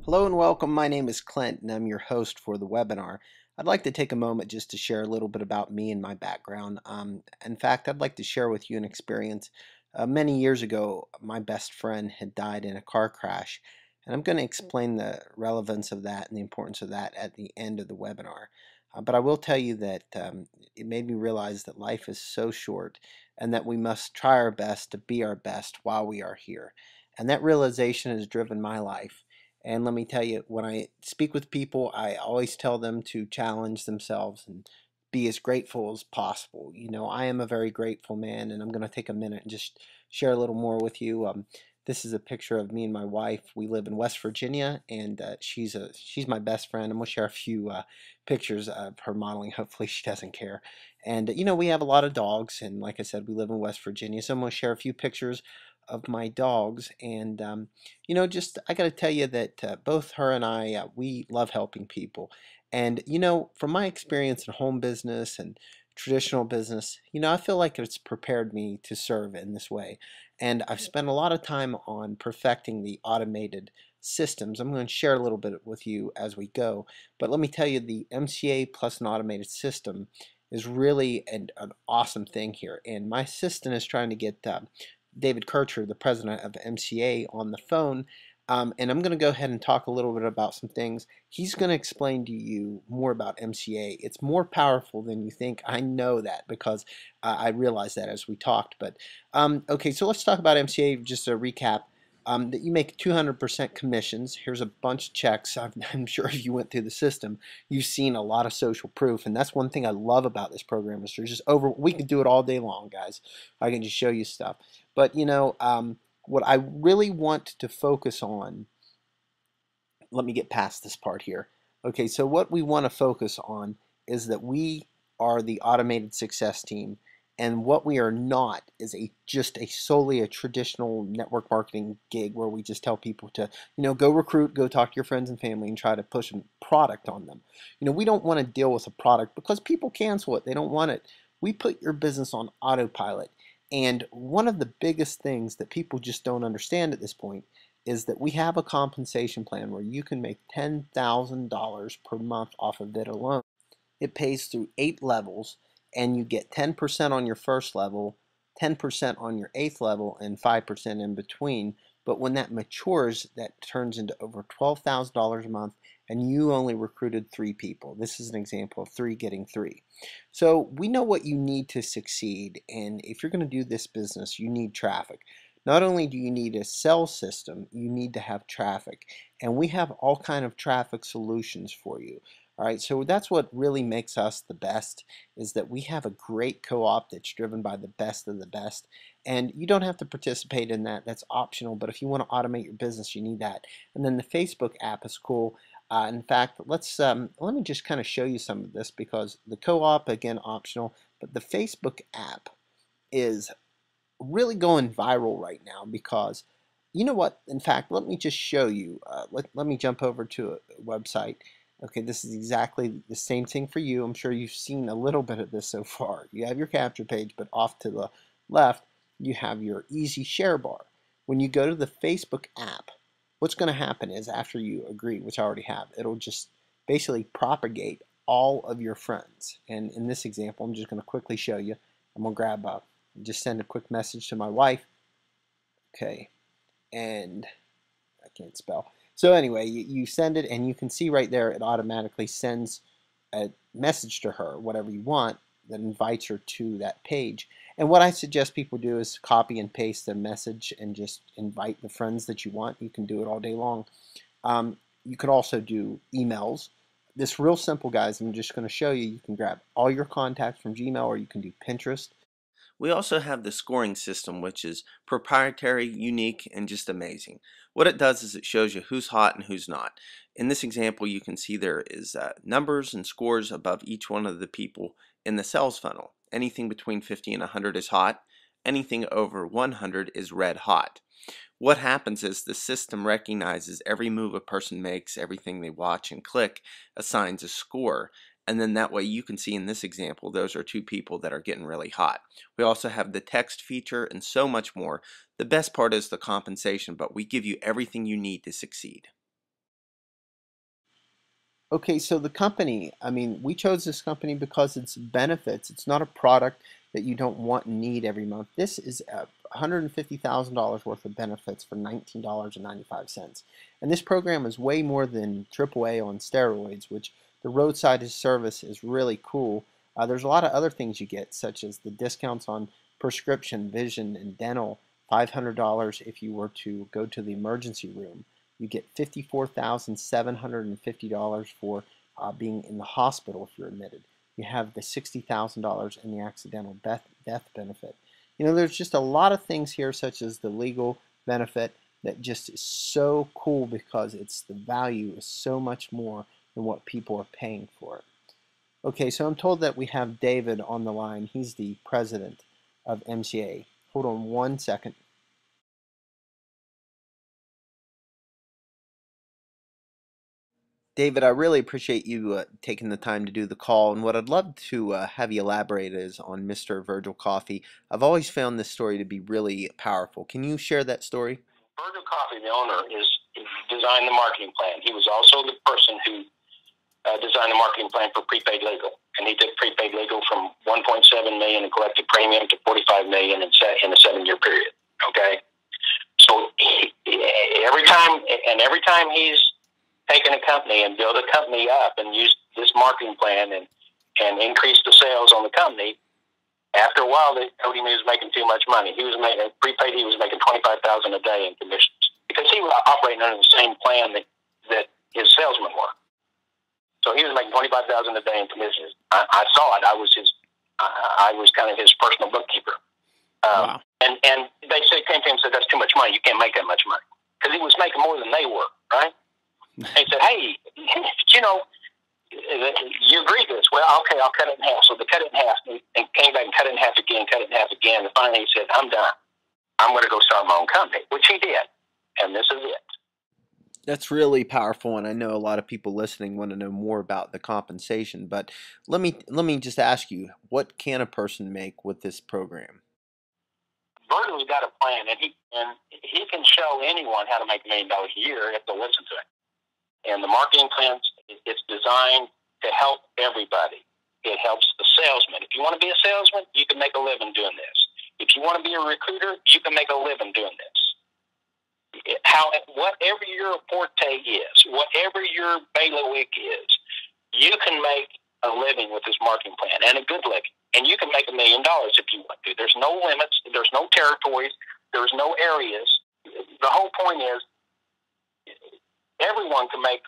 Hello and welcome. My name is Clint and I'm your host for the webinar. I'd like to take a moment just to share a little bit about me and my background. In fact, I'd like to share with you an experience. Many years ago, my best friend had died in a car crash, and I'm going to explain the relevance of that and the importance of that at the end of the webinar. But I will tell you that it made me realize that life is so short and that we must try our best to be our best while we are here. And that realization has driven my life. And let me tell you, when I speak with people, I always tell them to challenge themselves and be as grateful as possible. You know, I am a very grateful man, and I'm going to take a minute and just share a little more with you. This is a picture of me and my wife. We live in West Virginia, and she's my best friend. I'm going to share a few pictures of her modeling. Hopefully, she doesn't care. And you know, we have a lot of dogs, and like I said, we live in West Virginia. So I'm going to share a few pictures of my dogs, and you know, just I got to tell you that both her and I, we love helping people. And, you know, from my experience in home business and traditional business, you know, I feel like it's prepared me to serve in this way. And I've spent a lot of time on perfecting the automated systems. I'm going to share a little bit with you as we go. But let me tell you, the MCA plus an automated system is really an awesome thing here. And my assistant is trying to get David Kircher, the president of MCA, on the phone. And I'm going to go ahead and talk a little bit about some things. He's going to explain to you more about MCA. It's more powerful than you think. I know that because I realized that as we talked. But okay, so let's talk about MCA. Just a recap. That you make 200% commissions. Here's a bunch of checks. I'm sure if you went through the system, you've seen a lot of social proof, and that's one thing I love about this program. Is there's just over. We could do it all day long, guys. I can just show you stuff. But you know, what I really want to focus on, let me get past this part here. Okay, so what we want to focus on is that we are the automated success team, and what we are not is just a solely a traditional network marketing gig where we just tell people to, you know, go recruit, go talk to your friends and family and try to push a product on them. You know, we don't want to deal with a product because people cancel it. They don't want it. We put your business on autopilot. And one of the biggest things that people just don't understand at this point is that we have a compensation plan where you can make $10,000 per month off of it alone. It pays through 8 levels, and you get 10% on your first level, 10% on your eighth level, and 5% in between. But when that matures, that turns into over $12,000 a month, and you only recruited 3 people. This is an example of 3 getting 3. So we know what you need to succeed, and if you're going to do this business, you need traffic. Not only do you need a sell system, you need to have traffic, and we have all kind of traffic solutions for you. All right, so that's what really makes us the best, is that we have a great co-op that's driven by the best of the best, and you don't have to participate in that. That's optional, but if you want to automate your business, you need that. And then the Facebook app is cool. In fact, let me just kind of show you some of this, because the co-op, again, optional, but the Facebook app is really going viral right now because you know what? In fact, let me just show you. Let me jump over to a website. Okay, this is exactly the same thing for you. I'm sure you've seen a little bit of this so far. You have your capture page, but off to the left, you have your easy share bar. When you go to the Facebook app, what's going to happen is after you agree, which I already have, it'll just basically propagate all of your friends. And in this example, I'm just going to quickly show you. I'm going to grab just send a quick message to my wife. Okay, and I can't spell. So anyway, you send it, and you can see right there it automatically sends a message to her, whatever you want, that invites her to that page. And what I suggest people do is copy and paste the message and just invite the friends that you want. You can do it all day long. You could also do emails. This real simple, guys. I'm just going to show you. You can grab all your contacts from Gmail, or you can do Pinterest. We also have the scoring system, which is proprietary, unique, and just amazing. What it does is it shows you who's hot and who's not. In this example, you can see there is numbers and scores above each one of the people in the sales funnel. Anything between 50 and 100 is hot. Anything over 100 is red hot. What happens is the system recognizes every move a person makes, everything they watch and click, assigns a score. And then that way you can see in this example, those are 2 people that are getting really hot. We also have the text feature and so much more. The best part is the compensation, but we give you everything you need to succeed. Okay, so the company, I mean, we chose this company because it's benefits. It's not a product that you don't want and need every month. This is $150,000 worth of benefits for $19.95. And this program is way more than AAA on steroids, which the roadside service is really cool. There's a lot of other things you get, such as the discounts on prescription, vision, and dental, $500 if you were to go to the emergency room. You get $54,750 for being in the hospital if you're admitted. You have the $60,000 in the accidental death benefit. You know, there's just a lot of things here, such as the legal benefit, that just is so cool because the value is so much more than what people are paying for it. Okay, so I'm told that we have David on the line. He's the president of MCA. Hold on one second. David, I really appreciate you taking the time to do the call. And what I'd love to have you elaborate is on Mr. Virgil Coffey. I've always found this story to be really powerful. Can you share that story? Virgil Coffey, the owner, designed the marketing plan. He was also the person who designed the marketing plan for prepaid legal, and he took prepaid legal from 1.7 million in collected premium to 45 million in a 7-year period. Okay, so every time he's taken a company and built a company up and used this marketing plan and increased the sales on the company, after a while they told him he was making too much money. He was making prepaid. He was making $25,000 a day in commissions because he was operating under the same plan that his salesmen were. So he was making $25,000 a day in commissions. I saw it. I was kind of his personal bookkeeper. Wow. And they came to him and said, "That's too much money. You can't make that much money," because he was making more than they were, right? They said, "Hey, you know, you agree to this? Well, okay, I'll cut it in half." So they cut it in half, and came back and cut it in half again, cut it in half again, and finally he said, "I'm done. I'm going to go start my own company," which he did, and this is it. That's really powerful, and I know a lot of people listening want to know more about the compensation. But let me just ask you, what can a person make with this program? Virgil's got a plan, and he can show anyone how to make $1 million a year if they'll listen to it. And the marketing plan, it's designed to help everybody. It helps the salesman. If you want to be a salesman, you can make a living doing this. If you want to be a recruiter, you can make a living doing this. Whatever your forte is, whatever your bailiwick is, you can make a living with this marketing plan, and a good living. And you can make $1 million if you want to. There's no limits. There's no territories. There's no areas. The whole point is everyone can make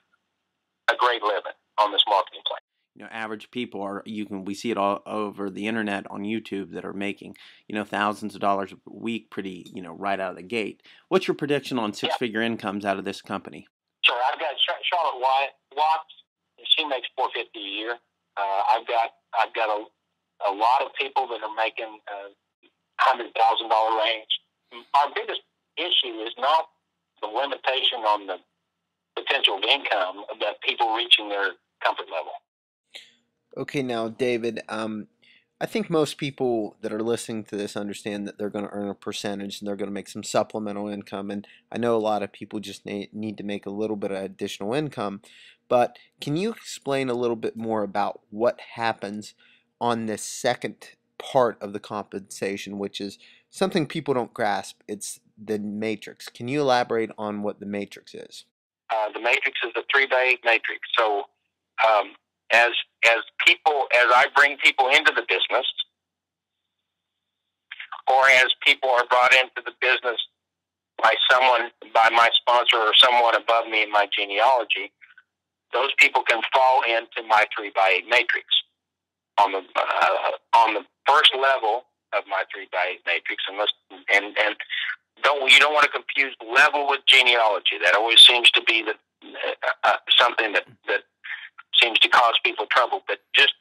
a great living on this marketing plan. You know, average people we see it all over the internet on YouTube that are making, thousands of dollars a week pretty, right out of the gate. What's your prediction on six-figure incomes out of this company? Sure. I've got Charlotte Watts. She makes $450 a year. I've got a lot of people that are making $100,000 range. Our biggest issue is not the limitation on the potential of income, but people reaching their comfort level. Okay, now, David, I think most people that are listening to this understand that they're going to earn a percentage and they're going to make some supplemental income. And I know a lot of people just need to make a little bit of additional income. But can you explain a little bit more about what happens on this second part of the compensation, which is something people don't grasp? It's the matrix. Can you elaborate on what the matrix is? The matrix is a 3-by-8 matrix. So as I bring people into the business, or as people are brought into the business by my sponsor or someone above me in my genealogy, those people can fall into my 3-by-8 matrix. On the first level of my 3-by-8 matrix, and you don't want to confuse level with genealogy. That always seems to be something that seems to cause people trouble. But just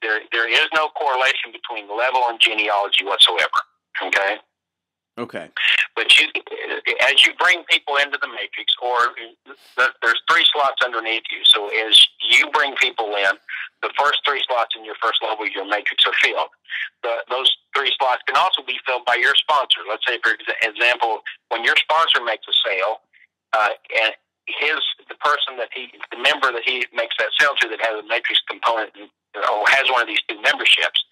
there is no correlation between level and genealogy whatsoever. Okay. Okay. But as you bring people into the matrix, or there's 3 slots underneath you. So as you bring people in, the first 3 slots in your first level of your matrix are filled. Those 3 slots can also be filled by your sponsor. Let's say, for example, when your sponsor makes a sale, and the person the member that he makes that sale to that has a matrix component or has one of these two memberships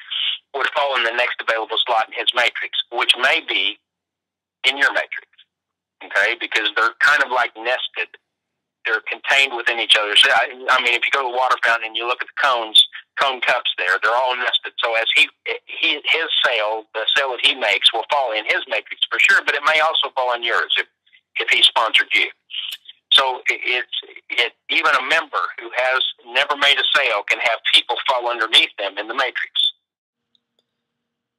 would fall in the next available slot in his matrix, which may be in your matrix, okay? Because they're kind of like nested. They're contained within each other. So, I mean, if you go to a water fountain and you look at the cone cups there, they're all nested. So as his sale, the sale that he makes will fall in his matrix for sure, but it may also fall in yours if he sponsored you. So even a member who has never made a sale can have people fall underneath them in the matrix.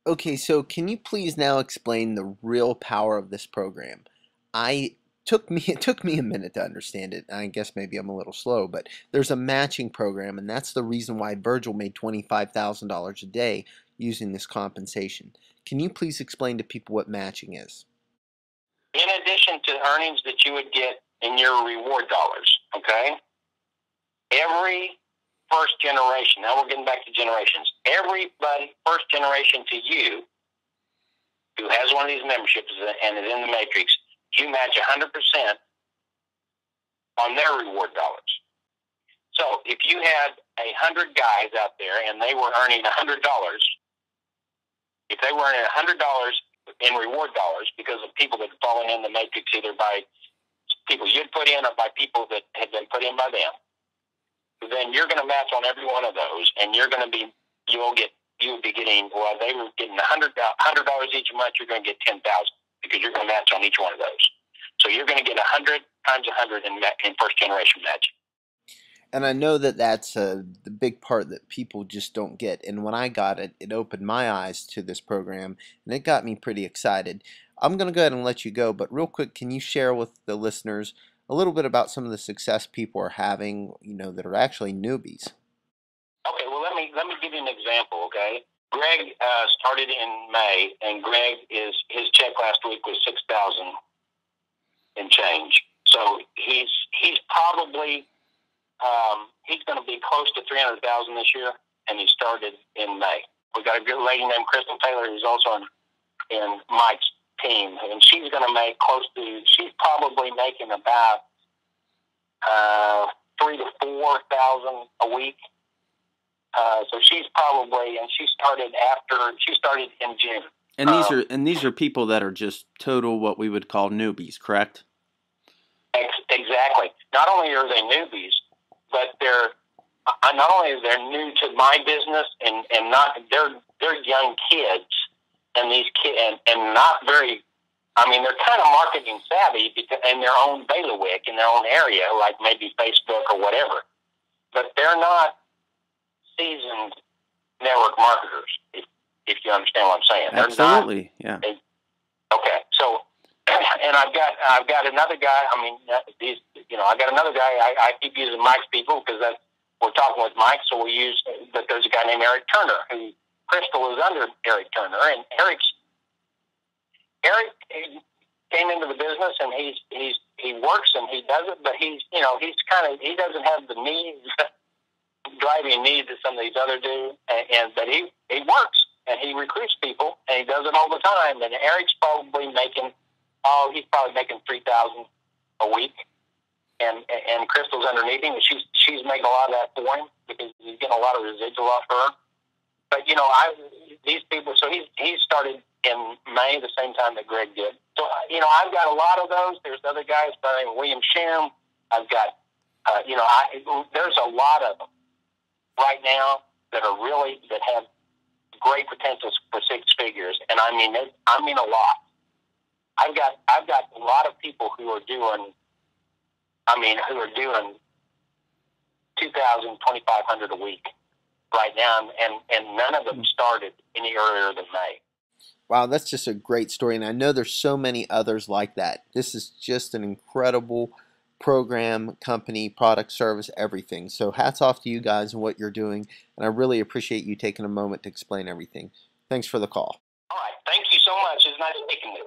Okay, so can you please now explain the real power of this program? It took me a minute to understand it. I guess maybe I'm a little slow, but there's a matching program, and that's the reason why Virgil made $25,000 a day using this compensation. Can you please explain to people what matching is? In addition to earnings that you would get in your reward dollars, okay? Every first generation, now we're getting back to generations, everybody, first generation to you, who has one of these memberships and is in the matrix, you match 100% on their reward dollars. So if you had 100 guys out there and they were earning $100, if they were earning $100 in reward dollars because of people that had fallen in the matrix either by people you'd put in or by people that had been put in by them, then you're going to match on every one of those, and you'll be getting, well, they were getting $100 each month, you're going to get $10,000 because you're going to match on each one of those. So you're going to get 100 times 100 in first generation matching. And I know that that's the big part that people just don't get. And when I got it, it opened my eyes to this program, and it got me pretty excited. I'm going to go ahead and let you go, but real quick, can you share with the listeners a little bit about some of the success people are having, that are actually newbies? Okay, well, let me give you an example, okay? Greg started in May, and his check last week was $6,000 and change. So he's probably he's going to be close to $300,000 this year, and he started in May. We got a good lady named Crystal Taylor who's also in Mike's team, and she's going to make she's probably making about $3,000 to $4,000 a week. So she's probably, and she started in June. And these are people that are just total what we would call newbies, correct? Exactly. Not only are they newbies, but not only are they new to my business, and they're young kids, and these kids and not very. I mean, they're kind of marketing savvy in their own bailiwick, in their own area, like maybe Facebook or whatever. But they're not seasoned network marketers, if you understand what I'm saying. Absolutely, yeah. Okay, so, and I've got another guy. I mean, I got another guy. I keep using Mike's people because we're talking with Mike, so but there's a guy named Eric Turner who Crystal is under Eric Turner, and Eric came into the business, and he works and he does it, but he doesn't have the driving needs that some of these other do, but he works and he recruits people and he does it all the time. And Eric's probably making $3,000 a week, and Crystal's underneath him, and she's making a lot of that for him because he's getting a lot of residual off her. But these people, so he started in May, the same time that Greg did. So I've got a lot of those. There's other guys by the name of William Shim. I've got there's a lot of them right now that have great potential for six figures, and I mean a lot. I've got a lot of people who are doing 2,000, 2,500 a week right now, and none of them started any earlier than May. Wow, that's just a great story, and I know there's so many others like that. This is just an incredible program, company, product, service, everything. So hats off to you guys and what you're doing, and I really appreciate you taking a moment to explain everything. Thanks for the call. All right, thank you so much. It's nice speaking with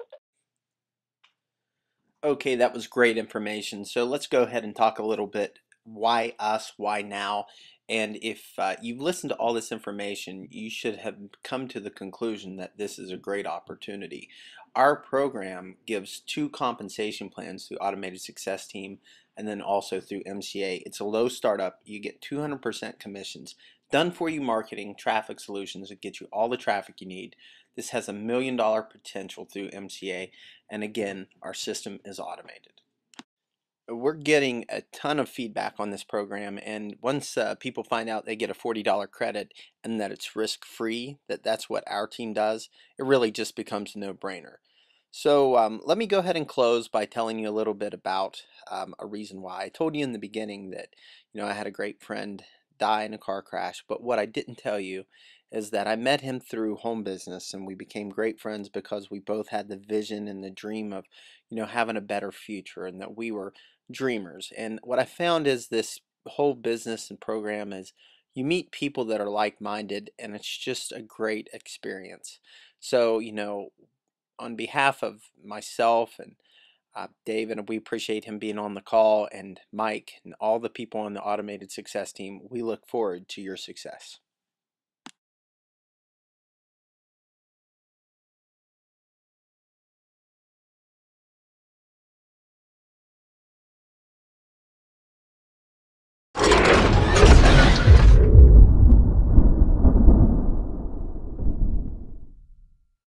you. Okay, that was great information. So let's go ahead and talk a little bit why us, why now. And if you've listened to all this information, you should have come to the conclusion that this is a great opportunity. Our program gives 2 compensation plans to Automated Success Team, and then also through MCA. It's a low startup. You get 200% commissions. Done for you marketing, traffic solutions that get you all the traffic you need. This has $1 million potential through MCA, and again, our system is automated. We're getting a ton of feedback on this program, and once people find out they get a $40 credit and that it's risk-free, that's what our team does, it really just becomes a no-brainer. So let me go ahead and close by telling you a little bit about a reason why. I told you in the beginning that I had a great friend die in a car crash, but what I didn't tell you is that I met him through home business, and we became great friends because we both had the vision and the dream of having a better future, and that we were dreamers. And what I found is this whole business and program is you meet people that are like-minded, and it's just a great experience. So on behalf of myself and David, we appreciate him being on the call, and Mike and all the people on the Automated Success team, we look forward to your success.